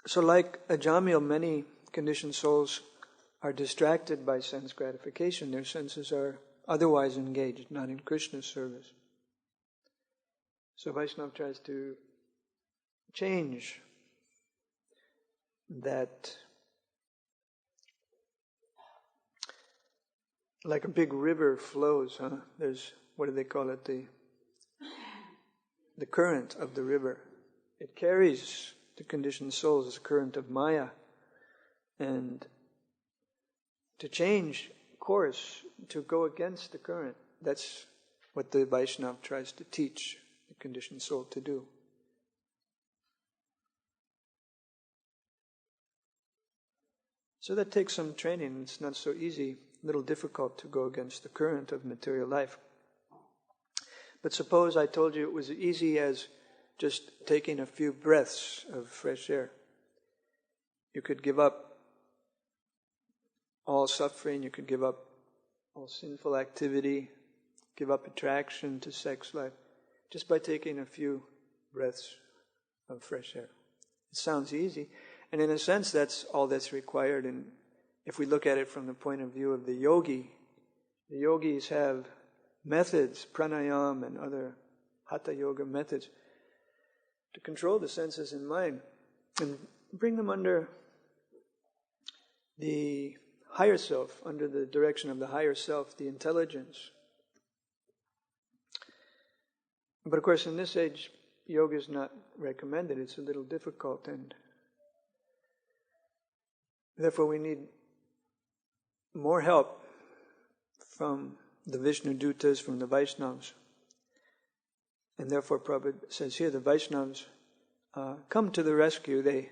So like Ajamil, many conditioned souls are distracted by sense gratification. Their senses are otherwise engaged, not in Krishna's service. So Vaishnava tries to change that. Like a big river flows, There's, what do they call it? The current of the river. It carries the conditioned souls as a current of Maya. And to change course, to go against the current, that's what the Vaishnava tries to teach the conditioned soul to do. So that takes some training. It's not so easy, a little difficult to go against the current of material life. But suppose I told you it was easy as just taking a few breaths of fresh air. You could give up all suffering, you could give up all sinful activity, give up attraction to sex life, just by taking a few breaths of fresh air. It sounds easy, and in a sense that's all that's required. And if we look at it from the point of view of the yogi, the yogis have methods, pranayam and other hatha yoga methods, to control the senses and mind and bring them under the higher self, under the direction of the higher self, the intelligence. But of course in this age, yoga is not recommended. It's a little difficult, and therefore we need more help from the Vishnu Dutas, from the Vaishnavas. And therefore Prabhupada says here, the Vaishnavas come to the rescue. They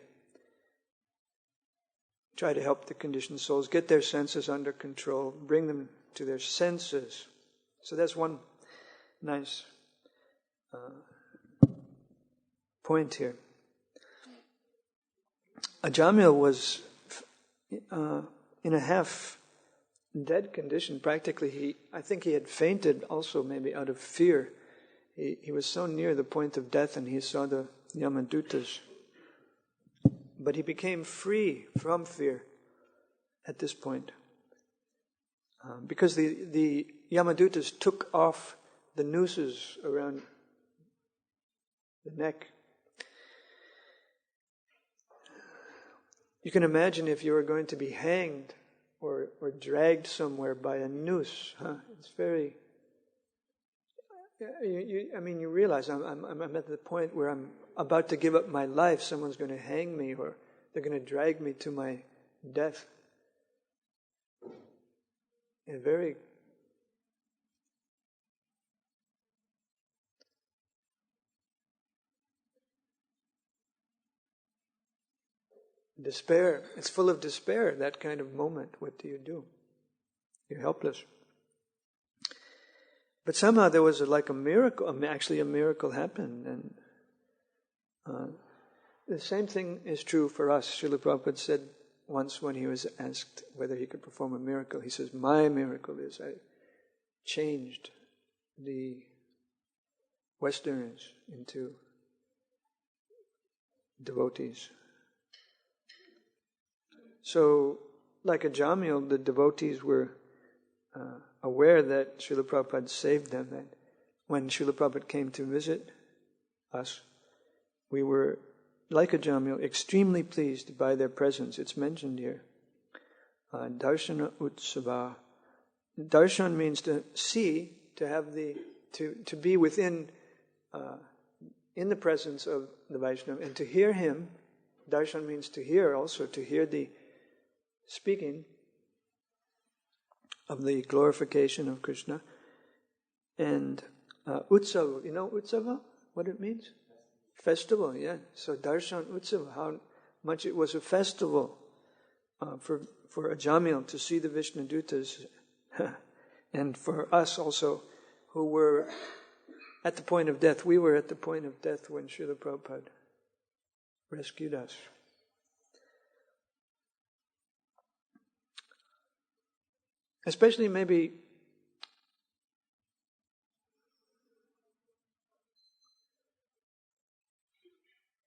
try to help the conditioned souls get their senses under control, bring them to their senses. So that's one nice point here. Ajamil was in a half-dead condition. Practically, I think he had fainted also, maybe out of fear. He was so near the point of death, and he saw the Yamadutas. But he became free from fear at this point. Because the Yamadutas took off the nooses around the neck. You can imagine if you were going to be hanged or dragged somewhere by a noose. It's very... You realize I'm at the point where I'm about to give up my life. Someone's going to hang me, or they're going to drag me to my death. And very despair. It's full of despair, that kind of moment. What do? You're helpless. But somehow there was like a miracle, actually a miracle happened. And the same thing is true for us. Srila Prabhupada said once when he was asked whether he could perform a miracle, he says, my miracle is I changed the Westerners into devotees. So, like a Jamil, the devotees were aware that Srila Prabhupada saved them. And when Srila Prabhupada came to visit us, we were, like a Jamil, extremely pleased by their presence. It's mentioned here. Darshana Utsava. Darshan means to see, to have to be within, in the presence of the Vaishnava, and to hear him. Darshan means to hear also, to hear the speaking of the glorification of Krishna. And Utsava, you know Utsava? What it means? Festival, yeah. So Darshan Utsava, how much it was a festival for Ajamil to see the Vishnu Dutas, and for us also, who were at the point of death. We were at the point of death when Srila Prabhupada rescued us. Especially maybe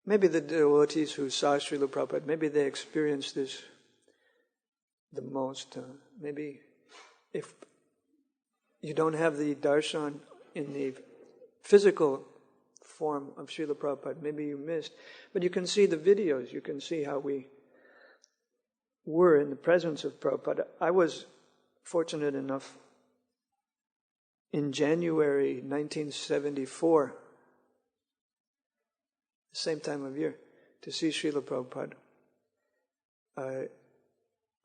maybe the devotees who saw Srila Prabhupada, maybe they experienced this the most. Maybe if you don't have the darshan in the physical form of Srila Prabhupada, maybe you missed. But you can see the videos, you can see how we were in the presence of Prabhupada. I was fortunate enough in January 1974, the same time of year, to see Srila Prabhupada.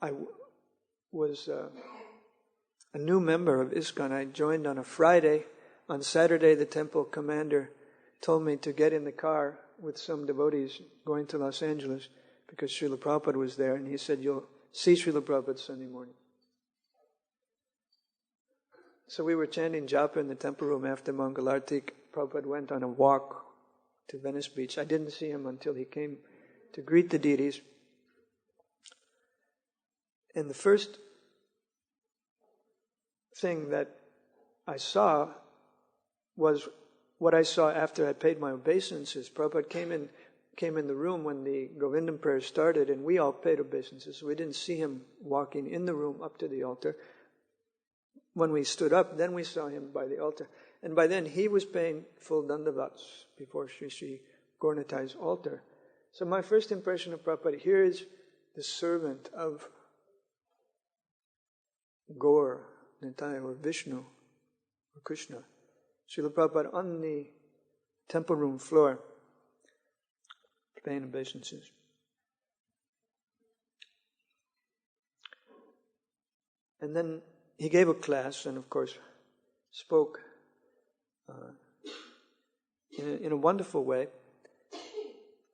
I was a new member of ISKCON. I joined on a Friday. On Saturday, the temple commander told me to get in the car with some devotees going to Los Angeles because Srila Prabhupada was there, and he said, "You'll see Srila Prabhupada Sunday morning." So we were chanting japa in the temple room after Mangalarti. Prabhupada went on a walk to Venice Beach. I didn't see him until he came to greet the deities. And the first thing that I saw was what I saw after I paid my obeisances. Prabhupada came in the room when the Govindam prayer started, and we all paid obeisances. So we didn't see him walking in the room up to the altar. When we stood up, then we saw him by the altar. And by then, he was paying full dandavats before Sri Sri Gaurnitai's altar. So my first impression of Prabhupada, here is the servant of Gaur, Nitai, or Vishnu, or Krishna. Srila Prabhupada on the temple room floor, paying obeisances. And then he gave a class and, of course, spoke in a wonderful way.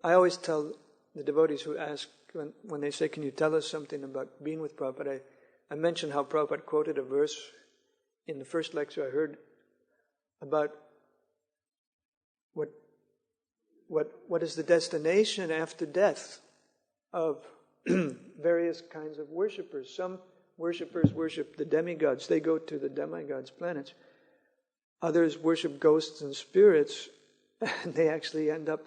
I always tell the devotees who ask, when they say, "Can you tell us something about being with Prabhupada?" I mentioned how Prabhupada quoted a verse in the first lecture I heard about what is the destination after death of various kinds of worshippers. Some worshippers worship the demigods. They go to the demigods' planets. Others worship ghosts and spirits, and they actually end up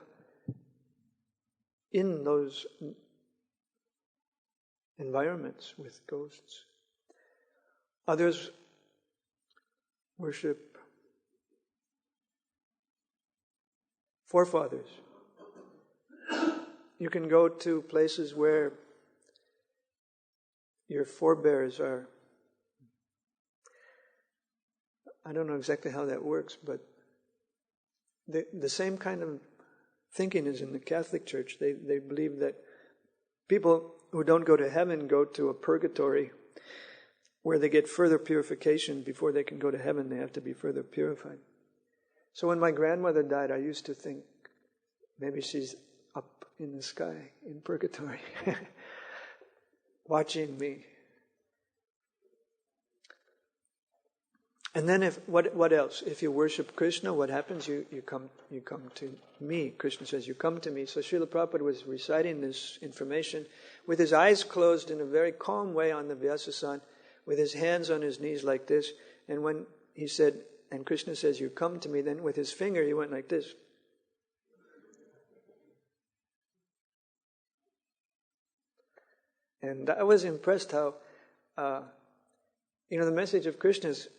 in those environments with ghosts. Others worship forefathers. You can go to places where your forebears are. I don't know exactly how that works, but the same kind of thinking is in the Catholic Church. They believe that people who don't go to heaven go to a purgatory where they get further purification. Before they can go to heaven, they have to be further purified. So when my grandmother died, I used to think maybe she's up in the sky in purgatory watching me. And then what else? If you worship Krishna, what happens? You come to me. Krishna says, "You come to me." So Srila Prabhupada was reciting this information with his eyes closed in a very calm way on the Vyasasana, with his hands on his knees like this. And when he said, and Krishna says, "You come to me," then with his finger he went like this. And I was impressed how, the message of Krishna is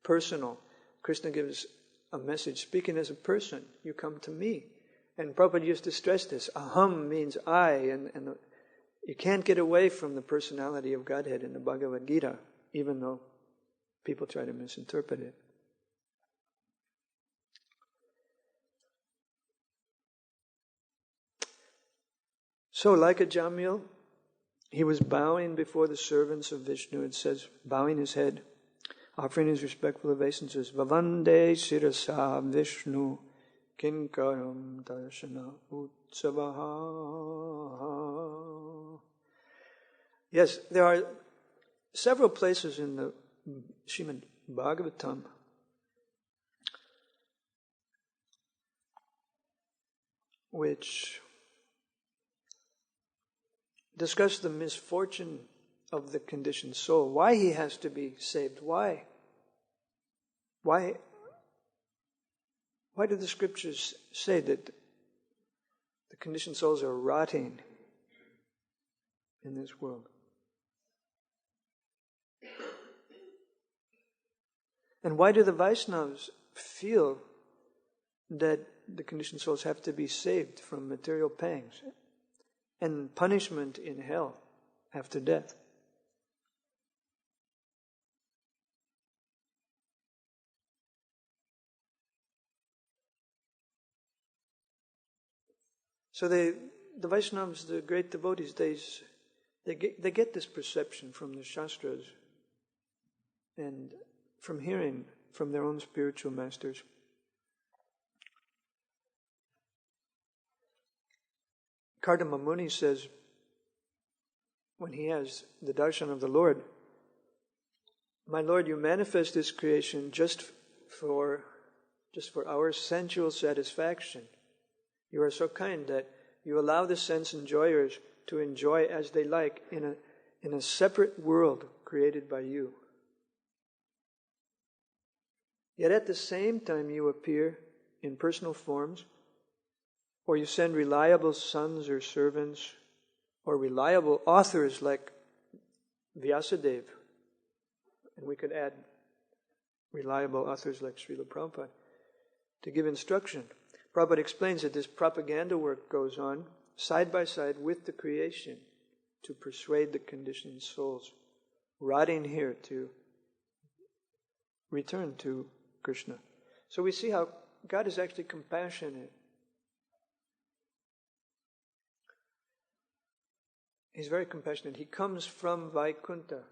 personal. Krishna gives a message speaking as a person. You come to me. And Prabhupada used to stress this. Aham means I, and you can't get away from the personality of Godhead in the Bhagavad Gita, even though people try to misinterpret it. So, like a Jamil, he was bowing before the servants of Vishnu. It says, bowing his head, offering his respectful obeisances. Vavande Shirasa Vishnu Kinkaram Darshana Utsavaha. Yes, there are several places in the Srimad Bhagavatam which discuss the misfortune of the conditioned soul, why he has to be saved. Why do the scriptures say that The conditioned souls are rotting in this world. And why do the Vaishnavas feel that the conditioned souls have to be saved from material pangs and punishment in hell after death? So the Vaishnavas, the great devotees, they get this perception from the Shastras and from hearing from their own spiritual masters. Kardama Muni says, when he has the darshan of the Lord, "My Lord, you manifest this creation just for our sensual satisfaction. You are so kind that you allow the sense enjoyers to enjoy as they like in a separate world created by you. Yet at the same time you appear in personal forms, or you send reliable sons or servants, or reliable authors like Vyasadeva, and we could add reliable authors like Srila Prabhupada, to give instruction." Prabhupada explains that this propaganda work goes on side by side with the creation to persuade the conditioned souls rotting here to return to Krishna. So we see how God is actually compassionate. He's very compassionate. He comes from Vaikuntha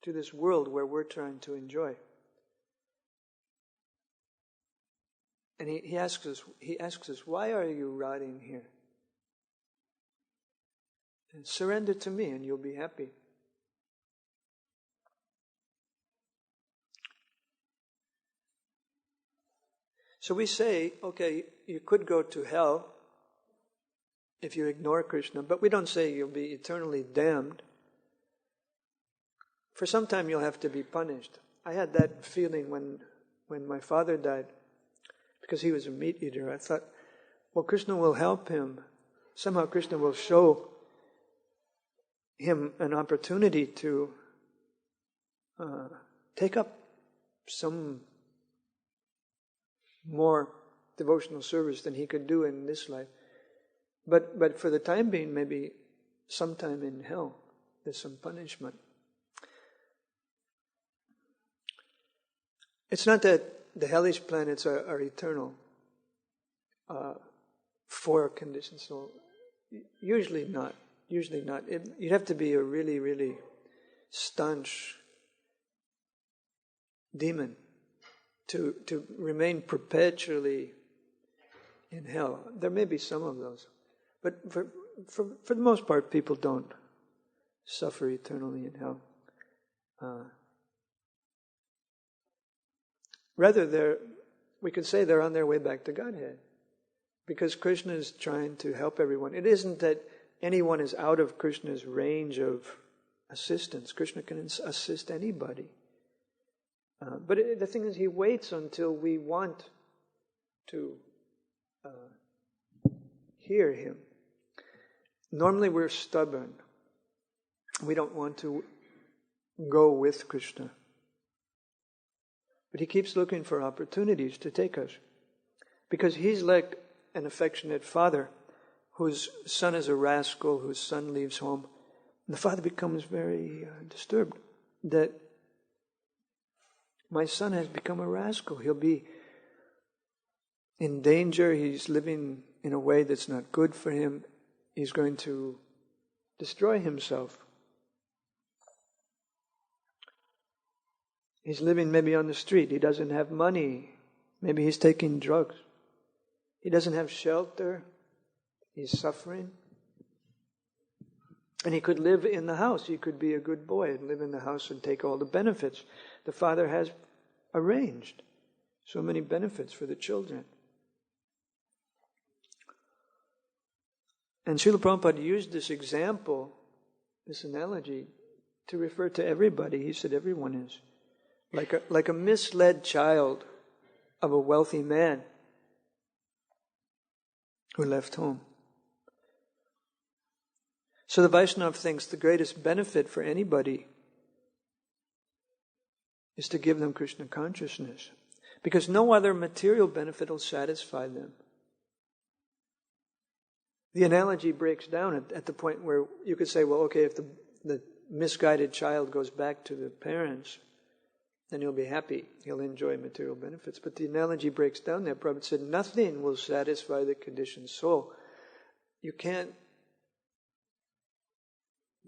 to this world where we're trying to enjoy. And he asks us, why are you rotting here? And surrender to me and you'll be happy. So we say, okay, you could go to hell if you ignore Krishna, but we don't say you'll be eternally damned. For some time you'll have to be punished. I had that feeling when my father died, because he was a meat eater. I thought, well, Krishna will help him. Somehow Krishna will show him an opportunity to take up some more devotional service than he could do in this life. But for the time being, maybe sometime in hell, there's some punishment. It's not that the hellish planets are eternal for conditioned soul. Usually not. You'd have to be a really, really staunch demon to remain perpetually in hell. There may be some of those. But for the most part, people don't suffer eternally in hell. Rather, we could say they're on their way back to Godhead, because Krishna is trying to help everyone. It isn't that anyone is out of Krishna's range of assistance. Krishna can assist anybody. But the thing is, he waits until we want to hear him. Normally we're stubborn. We don't want to go with Krishna. But he keeps looking for opportunities to take us. Because he's like an affectionate father whose son is a rascal, whose son leaves home. And the father becomes very disturbed that my son has become a rascal. He'll be in danger. He's living in a way that's not good for him. He's going to destroy himself. He's living maybe on the street. He doesn't have money. Maybe he's taking drugs. He doesn't have shelter. He's suffering. And he could live in the house. He could be a good boy and live in the house and take all the benefits the father has arranged. So many benefits for the children. And Srila Prabhupada used this example, this analogy, to refer to everybody. He said everyone is like a misled child of a wealthy man who left home. So the Vaishnava thinks the greatest benefit for anybody is to give them Krishna consciousness, because no other material benefit will satisfy them. The analogy breaks down at the point where you could say, well, okay, if the misguided child goes back to the parents, then he'll be happy. He'll enjoy material benefits. But the analogy breaks down there. Prabhupada said, nothing will satisfy the conditioned soul. You can't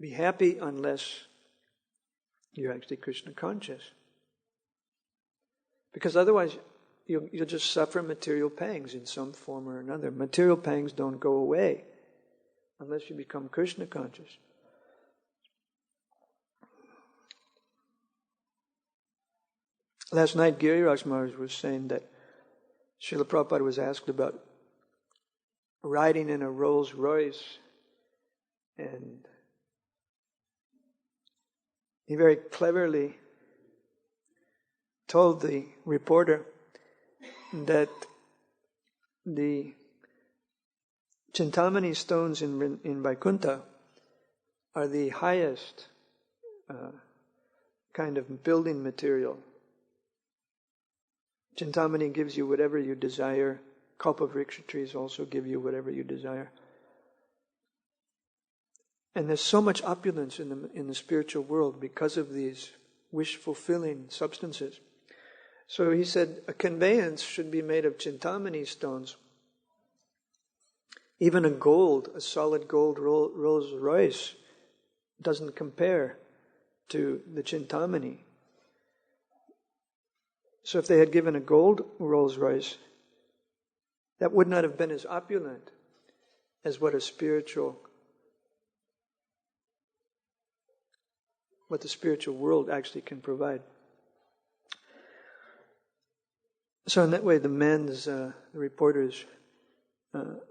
be happy unless you're actually Krishna conscious. Because otherwise, you'll just suffer material pangs in some form or another. Material pangs don't go away unless you become Krishna conscious. Last night, Giriraj Maharaj was saying that Srila Prabhupada was asked about riding in a Rolls Royce, and he very cleverly told the reporter that the Chintamani stones in Vaikuntha are the highest kind of building material. Chintamani gives you whatever you desire. Kalpavriksha trees also give you whatever you desire. And there's so much opulence in the spiritual world because of these wish-fulfilling substances. So he said a conveyance should be made of Chintamani stones. Even a solid gold Rolls Royce doesn't compare to the Chintamani. So if they had given a gold Rolls Royce, that would not have been as opulent as what the spiritual world actually can provide. So in that way, the reporter's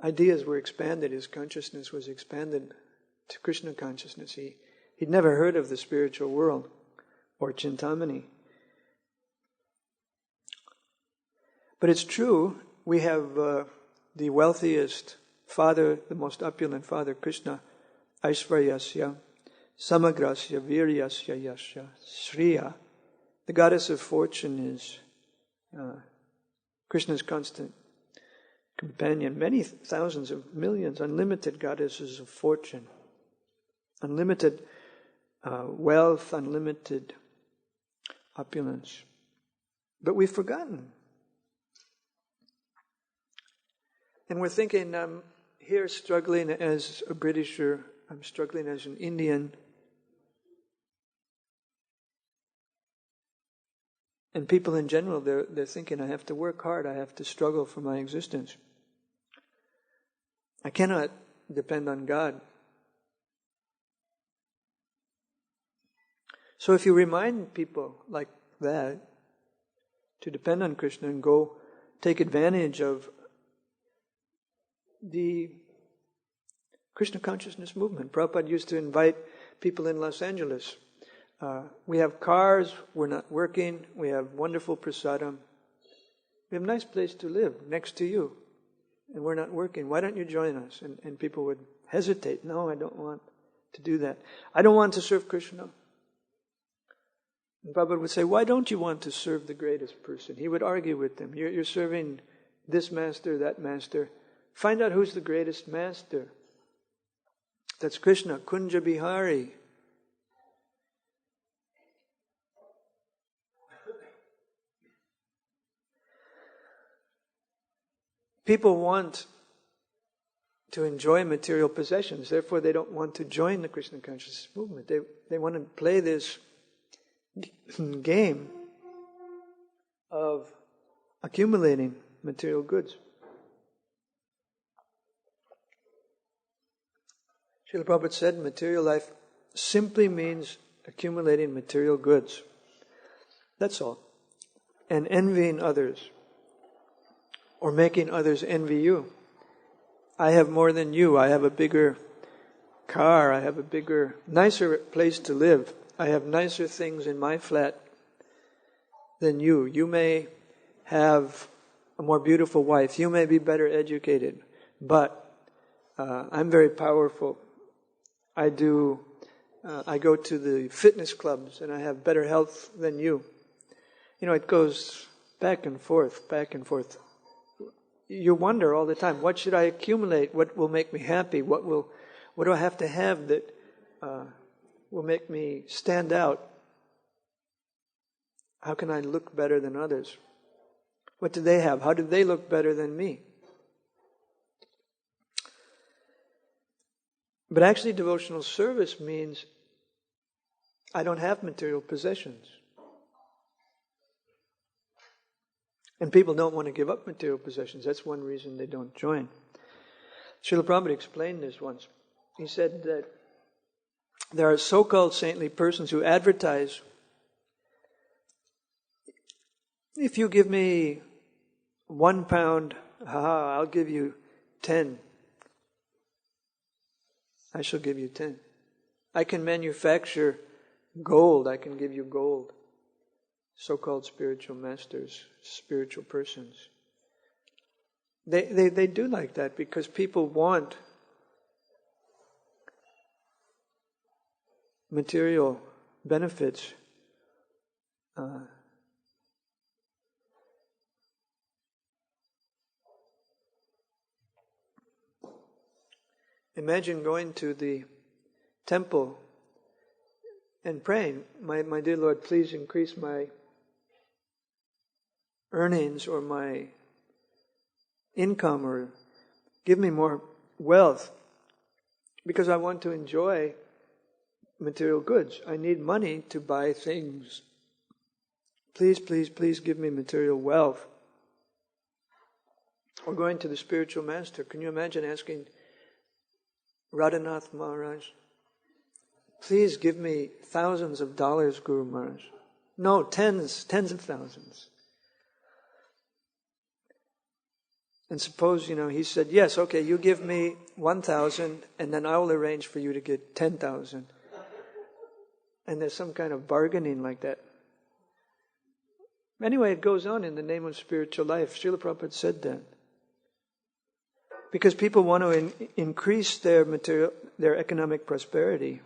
ideas were expanded. His consciousness was expanded to Krishna consciousness. He'd never heard of the spiritual world or Chintamani. But it's true, we have the wealthiest father, the most opulent father, Krishna, Aishvaryasya, Samagrasya, Viryasya, Yasya, Sriya. The goddess of fortune is Krishna's constant companion. Many thousands of millions, unlimited goddesses of fortune. Unlimited wealth, unlimited opulence. But we've forgotten. And we're thinking, I'm here struggling as a Britisher, I'm struggling as an Indian. And people in general, they're thinking, I have to work hard, I have to struggle for my existence. I cannot depend on God. So if you remind people like that to depend on Krishna and go take advantage of the Krishna consciousness movement. Prabhupada used to invite people in Los Angeles. We have cars, we're not working, we have wonderful prasadam. We have a nice place to live next to you, and we're not working. Why don't you join us? And people would hesitate. No, I don't want to do that. I don't want to serve Krishna. And Prabhupada would say, why don't you want to serve the greatest person? He would argue with them. You're serving this master, that master. Find out who's the greatest master. That's Krishna, Kunja Bihari. People want to enjoy material possessions, therefore they don't want to join the Krishna consciousness movement. They want to play this game of accumulating material goods. Srila Prabhupada said material life simply means accumulating material goods. That's all. And envying others. Or making others envy you. I have more than you. I have a bigger car. I have a bigger, nicer place to live. I have nicer things in my flat than you. You may have a more beautiful wife. You may be better educated. but I'm very powerful. I go to the fitness clubs and I have better health than you. It goes back and forth, back and forth. You wonder all the time, what should I accumulate? What will make me happy? What do I have to have that will make me stand out? How can I look better than others? What do they have? How do they look better than me? But actually, devotional service means I don't have material possessions. And people don't want to give up material possessions. That's one reason they don't join. Srila Prabhupada explained this once. He said that there are so-called saintly persons who advertise, if you give me £1, I'll give you 10. I shall give you 10. I can manufacture gold. I can give you gold. So-called spiritual masters, spiritual persons. They do like that because people want material benefits. Imagine going to the temple and praying, my dear Lord, please increase my earnings or my income or give me more wealth because I want to enjoy material goods. I need money to buy things. Please, please, please give me material wealth. Or going to the spiritual master. Can you imagine asking Radhanath Maharaj, please give me thousands of dollars, Guru Maharaj. No, tens of thousands. And suppose, he said, yes, okay, you give me 1,000 and then I will arrange for you to get 10,000. And there's some kind of bargaining like that. Anyway, it goes on in the name of spiritual life. Srila Prabhupada said that. Because people want to increase their economic prosperity.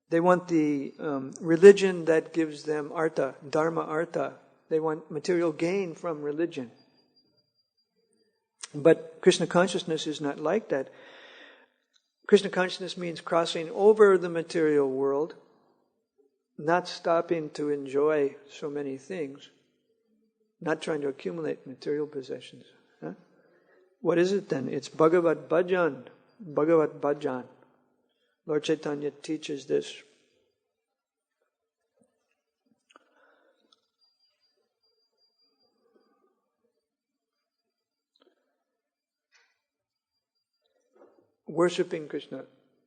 They want the religion that gives them artha, dharma artha. They want material gain from religion. But Krishna consciousness is not like that. Krishna consciousness means crossing over the material world, not stopping to enjoy so many things, not trying to accumulate material possessions. Huh? What is it then? It's Bhagavat Bhajan. Bhagavat Bhajan. Lord Chaitanya teaches this. Worshipping Krishna.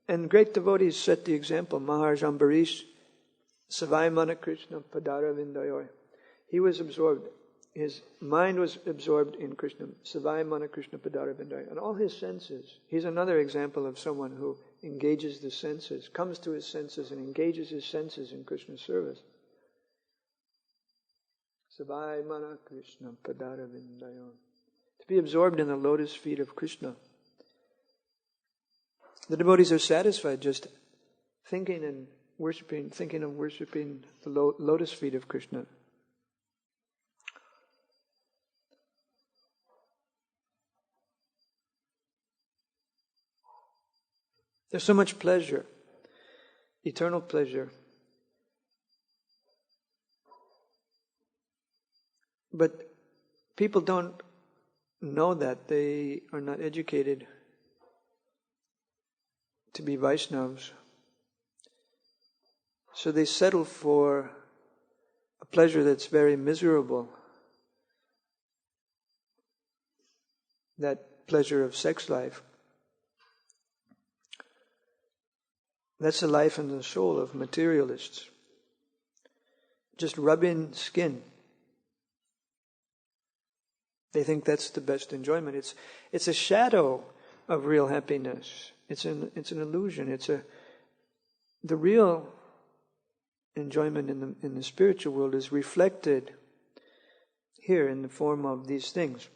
And great devotees set the example. Maharaj Ambarish, Savai Mana Krishna Padara Vindayoy. He was absorbed. His mind was absorbed in Krishna. Savai Mana Krishna Padara Vindayoy. And all his senses. He's another example of someone who engages the senses, comes to his senses and engages his senses in Krishna's service. Savai Mana Krishna Padara Vindayoy. To be absorbed in the lotus feet of Krishna. The devotees are satisfied just thinking of worshipping the lotus feet of Krishna. There's so much pleasure, eternal pleasure. But people don't know that. They are not educated to be Vaishnavas. So they settle for a pleasure that's very miserable. That pleasure of sex life. That's the life and the soul of materialists. Just rubbing skin. They think that's the best enjoyment. It's a shadow of real happiness. It's an illusion. The real enjoyment in the spiritual world is reflected here in the form of these things.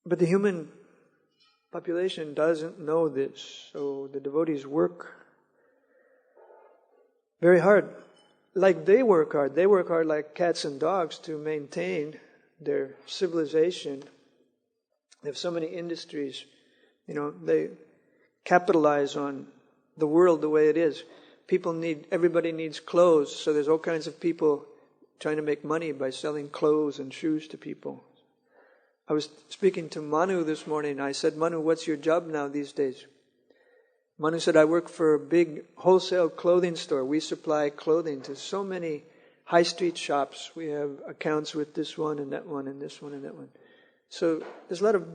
But the human population doesn't know this, so the devotees work very hard. Like they work hard. They work hard like cats and dogs to maintain their civilization. They have so many industries. They capitalize on the world the way it is. Everybody needs clothes, so there's all kinds of people trying to make money by selling clothes and shoes to people. I was speaking to Manu this morning. I said, Manu, what's your job now these days? Manu said, I work for a big wholesale clothing store. We supply clothing to so many high street shops. We have accounts with this one and that one and this one and that one. So there's a lot of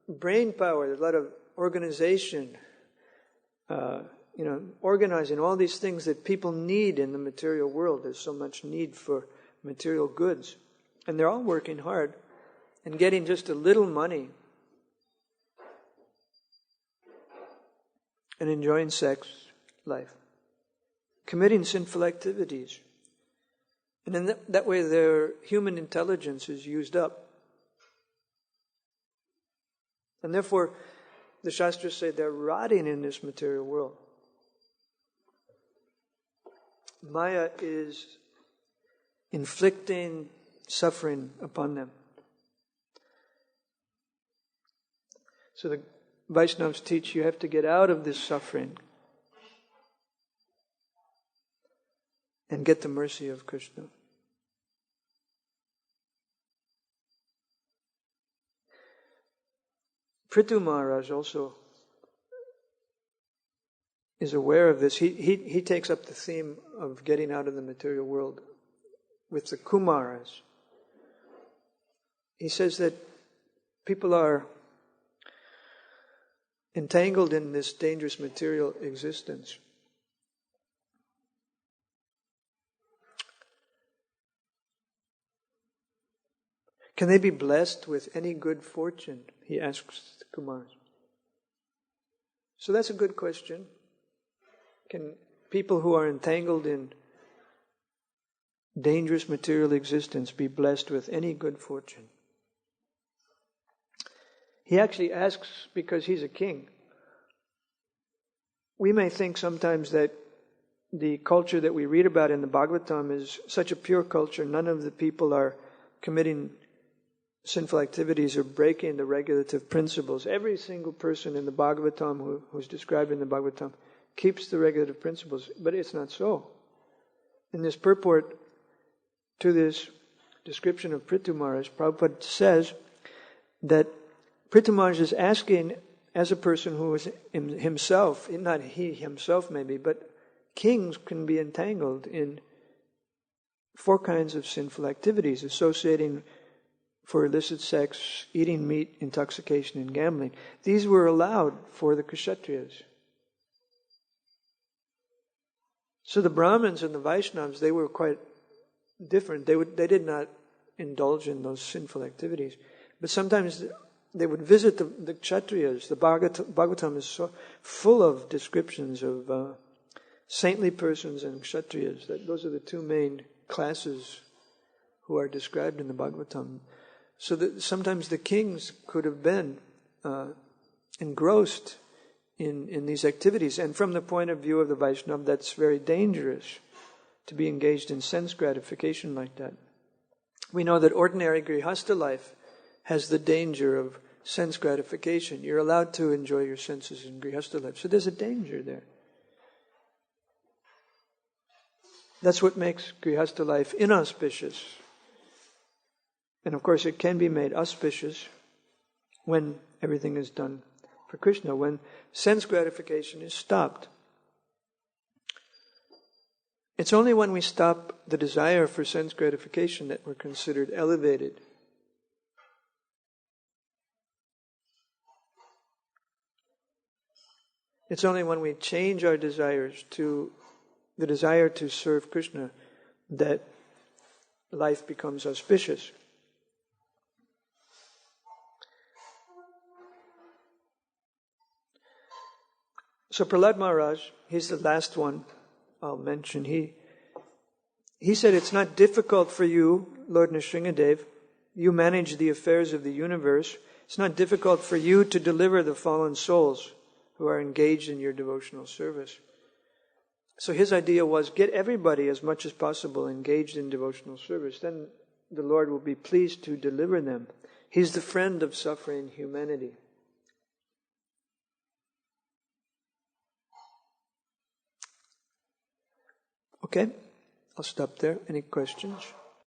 brain power, there's a lot of organization, organizing all these things that people need in the material world. There's so much need for material goods. And they're all working hard and getting just a little money and enjoying sex life, committing sinful activities. And in that way their human intelligence is used up. And therefore, the Shastras say they're rotting in this material world. Maya is inflicting suffering upon them. So the Vaishnavas teach you have to get out of this suffering and get the mercy of Krishna. Prithu Maharaj also is aware of this. He takes up the theme of getting out of the material world with the Kumaras. He says that people are entangled in this dangerous material existence. Can they be blessed with any good fortune? He asks the Kumars. So that's a good question. Can people who are entangled in dangerous material existence be blessed with any good fortune? He actually asks because he's a king. We may think sometimes that the culture that we read about in the Bhagavatam is such a pure culture. None of the people are committing sinful activities or breaking the regulative principles. Every single person in the Bhagavatam who's described in the Bhagavatam keeps the regulative principles, but it's not so. In this purport to this description of Prithu Maharaj, Prabhupada says that Prithu Maharaj is asking, as a person who is himself, not he himself maybe, but kings can be entangled in 4 kinds of sinful activities, associating for illicit sex, eating meat, intoxication, and gambling. These were allowed for the Kshatriyas. So the Brahmins and the Vaishnavas, they were quite different. They did not indulge in those sinful activities. But sometimes they would visit the Kshatriyas. The Bhagavatam is so full of descriptions of saintly persons and Kshatriyas. Those are the 2 main classes who are described in the Bhagavatam. So that sometimes the kings could have been engrossed in these activities. And from the point of view of the Vaishnava, that's very dangerous to be engaged in sense gratification like that. We know that ordinary grihastha life has the danger of sense gratification. You're allowed to enjoy your senses in grihastha life. So there's a danger there. That's what makes grihastha life inauspicious. And of course it can be made auspicious when everything is done for Krishna, when sense gratification is stopped. It's only when we stop the desire for sense gratification that we're considered elevated. It's only when we change our desires to the desire to serve Krishna that life becomes auspicious. So Prahlad Maharaj, he's the last one I'll mention. He said, it's not difficult for you, Lord Nrsingadev. You manage the affairs of the universe. It's not difficult for you to deliver the fallen souls who are engaged in your devotional service. So his idea was, get everybody as much as possible engaged in devotional service. Then the Lord will be pleased to deliver them. He's the friend of suffering humanity. Okay, I'll stop there. Any questions?